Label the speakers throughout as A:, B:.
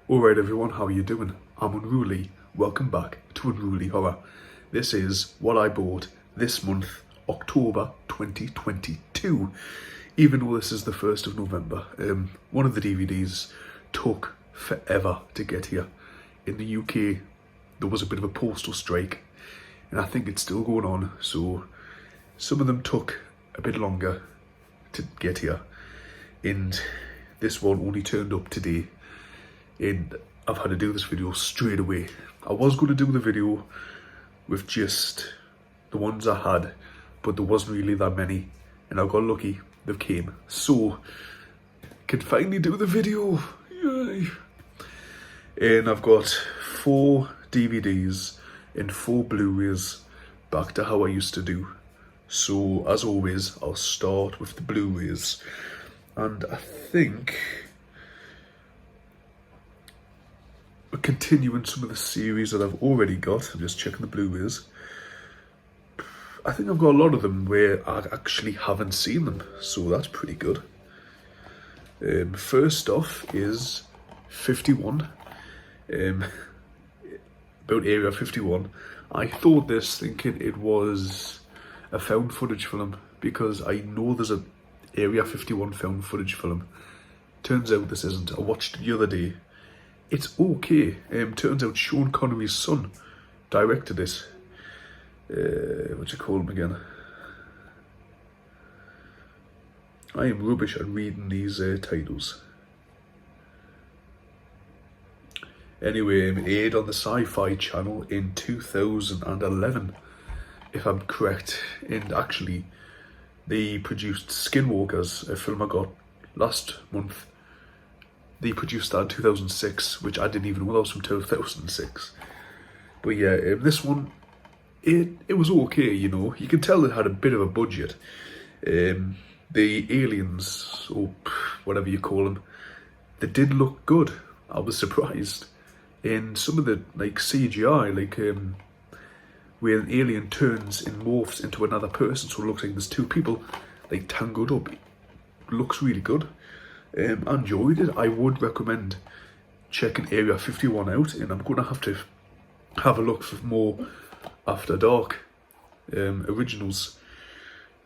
A: Alright everyone, how are you doing? I'm Unruly. Welcome back to Unruly Horror. This is what I bought this month, October 2022. Even though this is the 1st of November. One of the DVDs took forever to get here. In the UK, there was a bit of a postal strike, and I think it's still going on, so some of them took a bit longer to get here. And this one only turned up today. And I've had to do this video straight away. I was going to do the video with just the ones I had, but there wasn't really that many, and I got lucky, they came. So, can finally do the video, yay! And I've got 4 DVDs and 4 Blu-rays, back to how I used to do. So, as always, I'll start with the Blu-rays. And I think we're continuing some of the series that I've already got. I'm just checking the Blu-rays. I think I've got a lot of them where I actually haven't seen them, so that's pretty good. First off is 51, about Area 51. I thought this thinking it was a found footage film, because I know there's a Area 51 found footage film. Turns out this isn't. I watched it the other day. It's okay. Turns out Sean Connery's son directed it. What do you call him again? I am rubbish at reading these titles. Anyway, it aired on the Sci-Fi Channel in 2011, if I'm correct. And actually, they produced Skinwalkers, a film I got last month. They produced that in 2006, which I didn't even know that was from 2006. But yeah, this one, it was okay, you know. You can tell it had a bit of a budget. The aliens, or whatever you call them, they did look good. I was surprised. And some of the like CGI, like where an alien turns and morphs into another person, so it looks like there's 2 people like tangled up, it looks really good. I enjoyed it. I would recommend checking Area 51 out, and I'm going to have a look for more After Dark originals,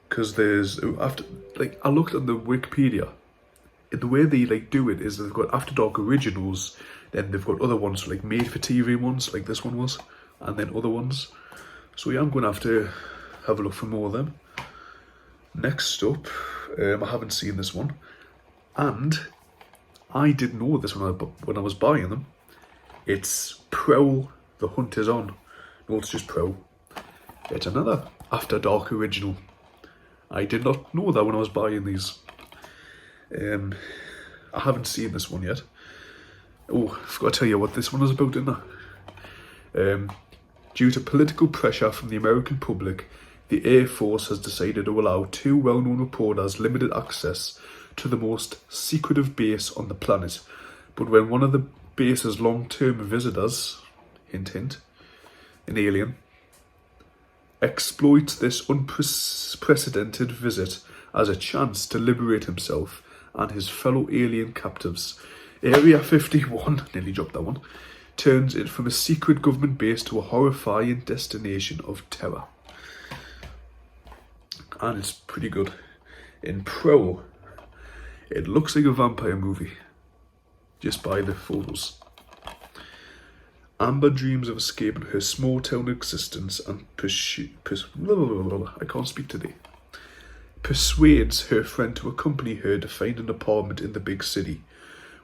A: because there's I looked on the Wikipedia, and the way they like do it is they've got After Dark originals, then they've got other ones like made for TV ones, like this one was, and then other ones. So yeah, I'm going to have a look for more of them. Next up, I haven't seen this one. And I didn't know this when I was buying them. It's Prowl, The Hunt Is On. No, it's just Prowl. It's another After Dark original. I did not know that when I was buying these. I haven't seen this one yet. Oh, I forgot to tell you what this one is about, didn't I? Due to political pressure from the American public, the Air Force has decided to allow 2 well-known reporters limited access to the most secretive base on the planet. But when one of the base's long-term visitors, hint hint, an alien, exploits this unprecedented visit as a chance to liberate himself and his fellow alien captives, Area 51, nearly dropped that one, turns it from a secret government base to a horrifying destination of terror. And it's pretty good. In Prowl, it looks like a vampire movie, just by the photos. Amber dreams of escaping her small town existence and I can't speak today. Persuades her friend to accompany her to find an apartment in the big city.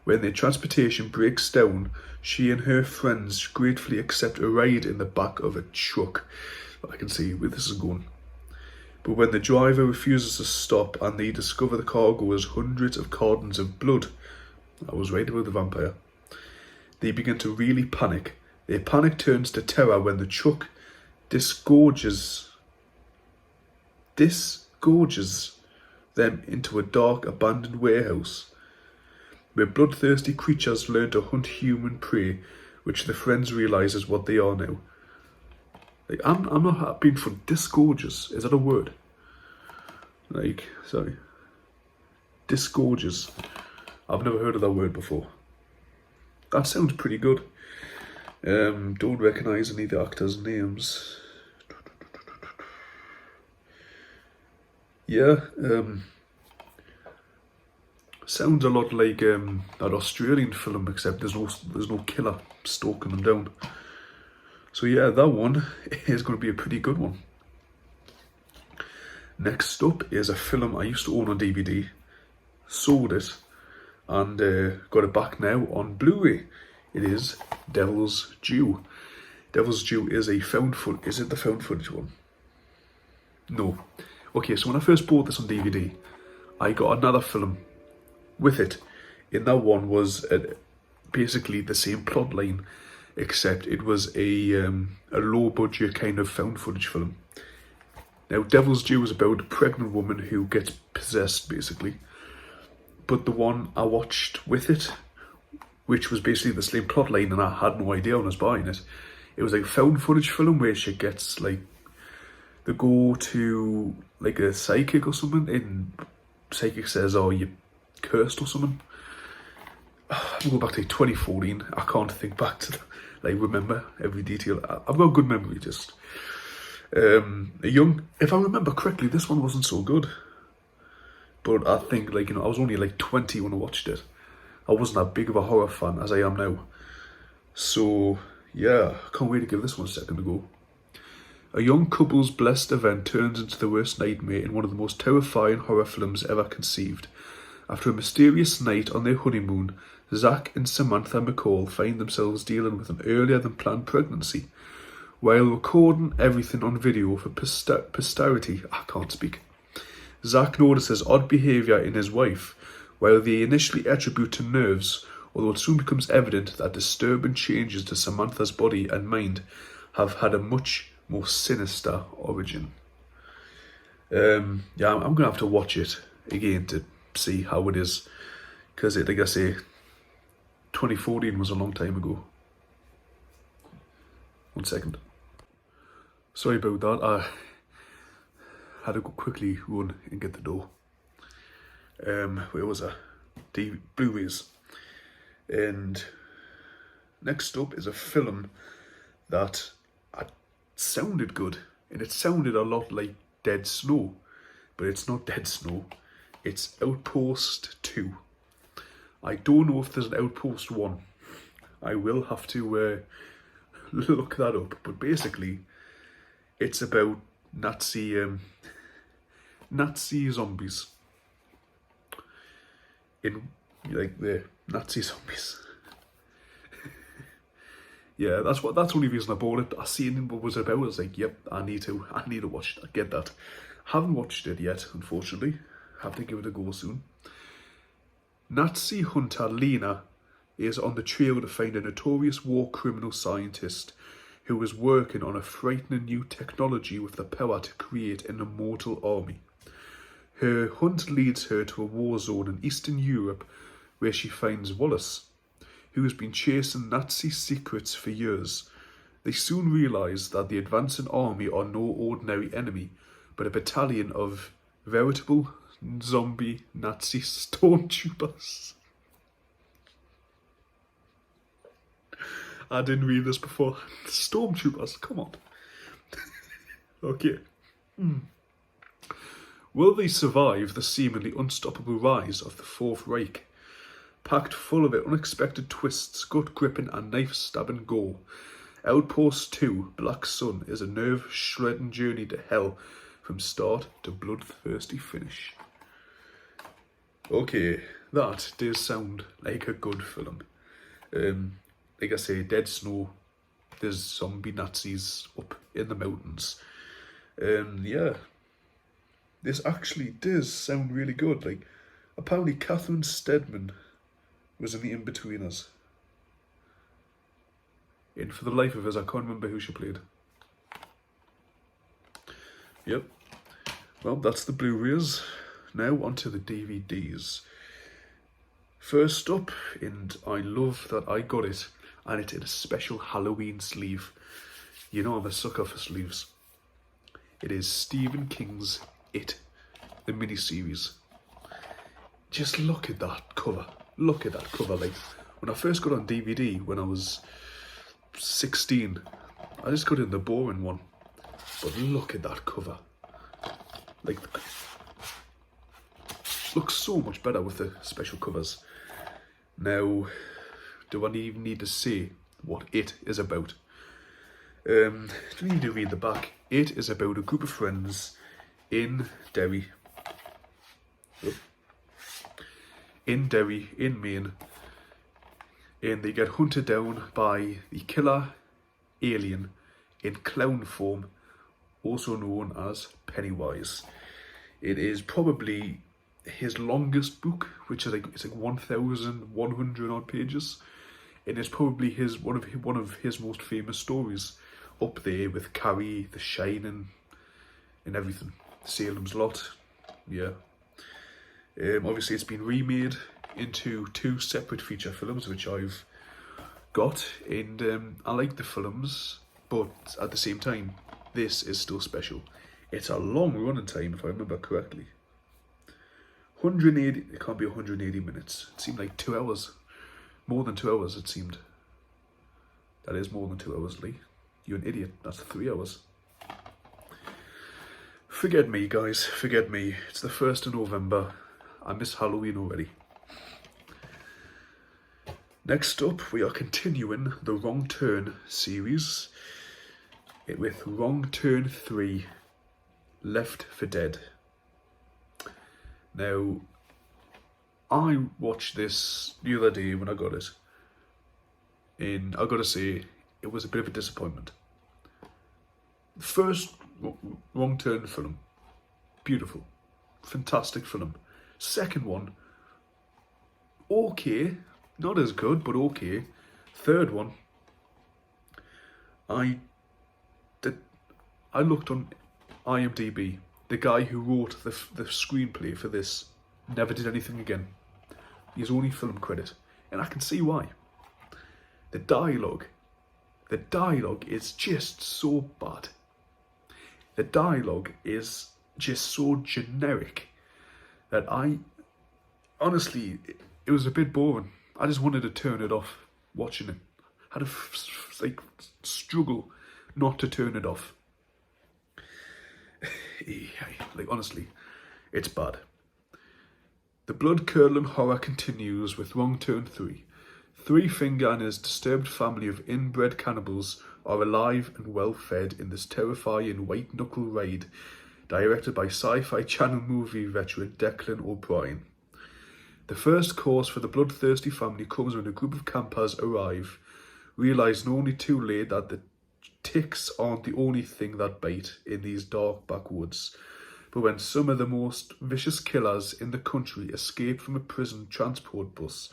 A: When their transportation breaks down, she and her friends gratefully accept a ride in the back of a truck. I can see where this is going. But when the driver refuses to stop and they discover the cargo has hundreds of cartons of blood, I was right about the vampire, they begin to really panic. Their panic turns to terror when the truck disgorges them into a dark, abandoned warehouse, where bloodthirsty creatures learn to hunt human prey, which the friends realise is what they are now. Like, I'm not being for disgorges. Is that a word? Like, sorry. Disgorges. I've never heard of that word before. that sounds pretty good. Don't recognise any of the actors' names. Yeah, sounds a lot like that Australian film, except there's no killer stalking them down. So yeah, that one is going to be a pretty good one. Next up is a film I used to own on DVD, sold it, and got it back now on Blu-ray. It is Devil's Due. Devil's Due is a found footage. Is it the found footage one? No. Okay, so when I first bought this on DVD, I got another film with it. In that one was basically the same plot line, except it was a low budget kind of found footage film. Now, Devil's Due is about a pregnant woman who gets possessed, basically. But the one I watched with it, which was basically the same plot line, and I had no idea when I was buying it, it was like a found footage film where she gets like, they go to like a psychic or something, and psychic says, "Oh, you cursed" or something. I'm going back to 2014. I can't think back to remember every detail. I've got a good memory. Just if I remember correctly, this one wasn't so good. But I think I was only 20 when I watched it. I wasn't that big of a horror fan as I am now. So yeah, I can't wait to give this one a second to go. A young couple's blessed event turns into the worst nightmare in one of the most terrifying horror films ever conceived. After a mysterious night on their honeymoon, Zach and Samantha McCall find themselves dealing with an earlier than planned pregnancy. While recording everything on video for posterity, I can't speak, Zach notices odd behaviour in his wife, while they initially attribute to nerves, although it soon becomes evident that disturbing changes to Samantha's body and mind have had a much more sinister origin. I'm gonna have to watch it again to see how it is, because like I say, 2014 was a long time ago. 1 second. Sorry about that. I had to go quickly run and get the door. Where was I? Blu-rays. And next up is a film that sounded good, and it sounded a lot like Dead Snow, but it's not Dead Snow. It's Outpost 2. I don't know if there's an Outpost 1. I will have to look that up, but basically it's about Nazi zombies. In the Nazi zombies. Yeah, that's the only reason I bought it. I seen what it was about. I was like, yep, I need to watch that. Get that. Haven't watched it yet, unfortunately. Have to give it a go soon. Nazi hunter Lena is on the trail to find a notorious war criminal scientist who is working on a frightening new technology with the power to create an immortal army. Her hunt leads her to a war zone in Eastern Europe where she finds Wallace, who has been chasing Nazi secrets for years. They soon realise that the advancing army are no ordinary enemy, but a battalion of veritable zombie Nazi stormtroopers. I didn't read this before. Stormtroopers, come on. Okay. Will they survive the seemingly unstoppable rise of the Fourth Reich? Packed full of unexpected twists, gut-gripping and knife-stabbing gore, Outpost 2 Black Sun is a nerve-shredding journey to hell from start to bloodthirsty finish. Okay, that does sound like a good film. Like I say, Dead Snow, there's zombie Nazis up in the mountains. Yeah, this actually does sound really good. Apparently Catherine Steadman was in the In-Betweeners. And for the life of us, I can't remember who she played. Yep. Well, that's the Blu-rays. Now onto the DVDs. First up, and I love that I got it, and it's in a special Halloween sleeve. You know I'm a sucker for sleeves. It is Stephen King's It, the miniseries. Just look at that cover. Look at that cover, when I first got on DVD when I was 16, I just got in the boring one. But look at that cover. Like, looks so much better with the special covers. Now, do I even need to say what it is about? Do you need to read the back? It is about a group of friends in Derry. In Derry, in Maine. And they get hunted down by the killer alien in clown form, also known as Pennywise. It is probably his longest book, which is it's like 1,100 odd pages, and it's probably one of his most famous stories, up there with Carrie, The Shining, and everything. Salem's Lot, yeah. Obviously, it's been remade into 2 separate feature films, which I've got, and I like the films, but at the same time, this is still special. It's a long running time, if I remember correctly. 180, it can't be 180 minutes. It seemed like 2 hours. More than 2 hours, it seemed. That is more than 2 hours, Lee. You're an idiot. That's 3 hours. Forget me, guys. Forget me. It's the 1st of November. I miss Halloween already. Next up, we are continuing the Wrong Turn series with Wrong Turn 3, Left for Dead. Now, I watched this the other day when I got it, and I gotta say, it was a bit of a disappointment. The first Wrong Turn film, beautiful, fantastic film. Second one, okay, not as good, but okay. Third one, I looked on IMDb. The guy who wrote the screenplay for this never did anything again. His only film credit, and I can see why. The dialogue is just so bad. The dialogue is just so generic that honestly, it was a bit boring. I just wanted to turn it off watching it. I had to struggle not to turn it off. Like, honestly, it's bad. The blood-curdling horror continues with Wrong Turn 3. Three Finger and his disturbed family of inbred cannibals are alive and well-fed in this terrifying white-knuckle raid, directed by Sci-Fi Channel movie veteran Declan O'Brien. The first course for the bloodthirsty family comes when a group of campers arrive, realising only too late that the ticks aren't the only thing that bite in these dark backwoods. But when some of the most vicious killers in the country escape from a prison transport bus,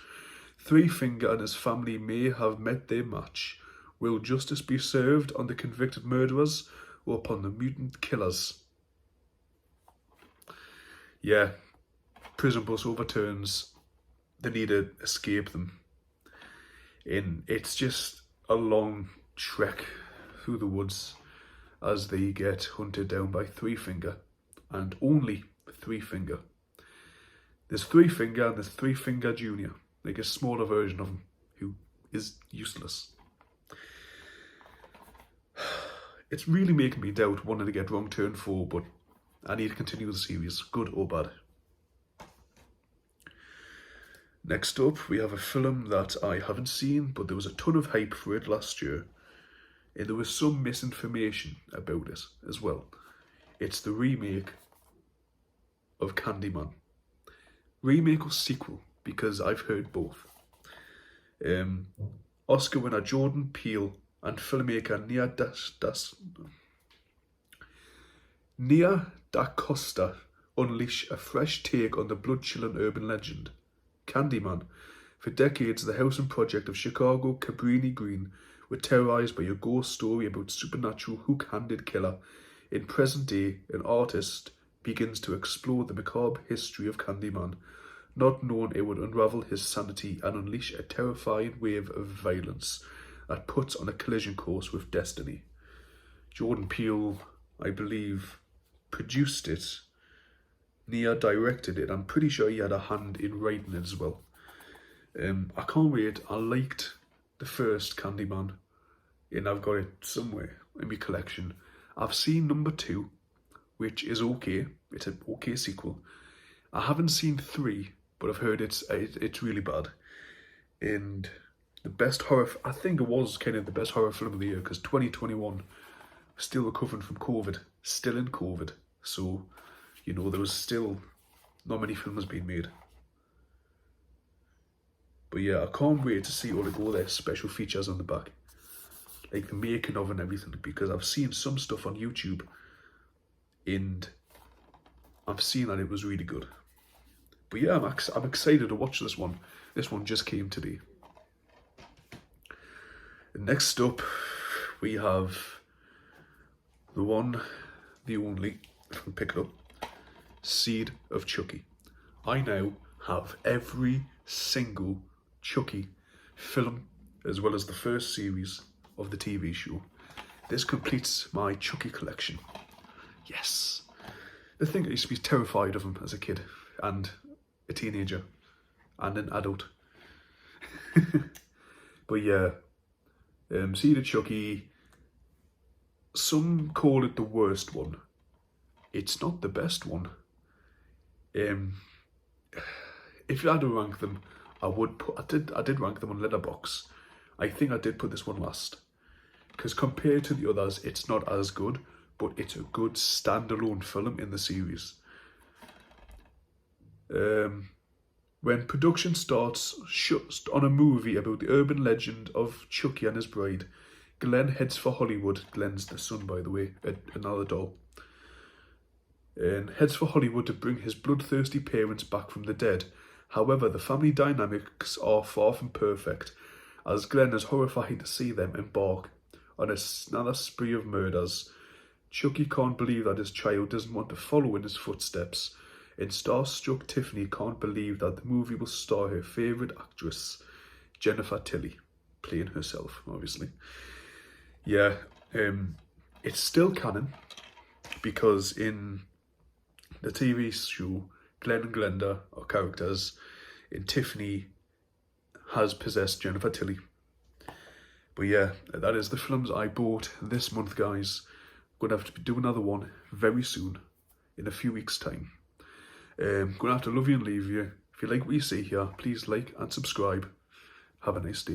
A: Three Finger and his family may have met their match. Will justice be served on the convicted murderers or upon the mutant killers? Yeah, prison bus overturns. They need to escape them. And it's just a long trek through the woods as they get hunted down by Three Finger, and only Three Finger. There's Three Finger and there's Three Finger Jr., like a smaller version of him, who is useless. It's really making me doubt wanting to get Wrong Turn 4, but I need to continue the series, good or bad. Next up, we have a film that I haven't seen, but there was a ton of hype for it last year, and there was some misinformation about it as well. It's the remake of Candyman. Remake or sequel, because I've heard both. Oscar winner Jordan Peele and filmmaker Nia DaCosta unleash a fresh take on the blood-chilling urban legend, Candyman. For decades, the house and project of Chicago Cabrini Green were terrorized by a ghost story about supernatural hook-handed killer. In present day, an artist begins to explore the macabre history of Candyman, not knowing it would unravel his sanity and unleash a terrifying wave of violence that puts on a collision course with destiny. Jordan Peele, I believe, produced it. Nia directed it. I'm pretty sure he had a hand in writing it as well. I can't wait. I liked the first Candyman, and I've got it somewhere in my collection. I've seen number 2, which is okay. It's an okay sequel. I haven't seen 3, but I've heard it's really bad. And the best horror, I think it was kind of the best horror film of the year, because 2021, still recovering from COVID, still in COVID. So, you know, there was still not many films being made. But yeah, I can't wait to see all the their special features on the back. Like the making of and everything, because I've seen some stuff on YouTube and I've seen that it was really good. But yeah, I'm excited to watch this one. This one just came today. Next up, we have the one, the only, if I can pick it up, Seed of Chucky. I now have every single Chucky film, as well as the first series of the TV show. This completes my Chucky collection. Yes. The thing, I used to be terrified of him as a kid, and a teenager, and an adult. But yeah, Seed of Chucky, some call it the worst one. It's not the best one. If you had to rank them, I did rank them on Letterboxd. I think I did put this one last, because compared to the others, it's not as good, but it's a good standalone film in the series. When production starts on a movie about the urban legend of Chucky and his bride, Glenn heads for Hollywood. Glenn's the son, by the way, another doll. And heads for Hollywood to bring his bloodthirsty parents back from the dead. However, the family dynamics are far from perfect, as Glenn is horrified to see them embark on another spree of murders. Chucky can't believe that his child doesn't want to follow in his footsteps, and starstruck Tiffany can't believe that the movie will star her favourite actress, Jennifer Tilly, playing herself, obviously. Yeah, it's still canon, because in the TV show, Glenn and Glenda are characters, and Tiffany has possessed Jennifer Tilly. But yeah, that is the films I bought this month, guys. I'm going to have to do another one very soon, in a few weeks' time. I'm going to have to love you and leave you. If you like what you see here, please like and subscribe. Have a nice day.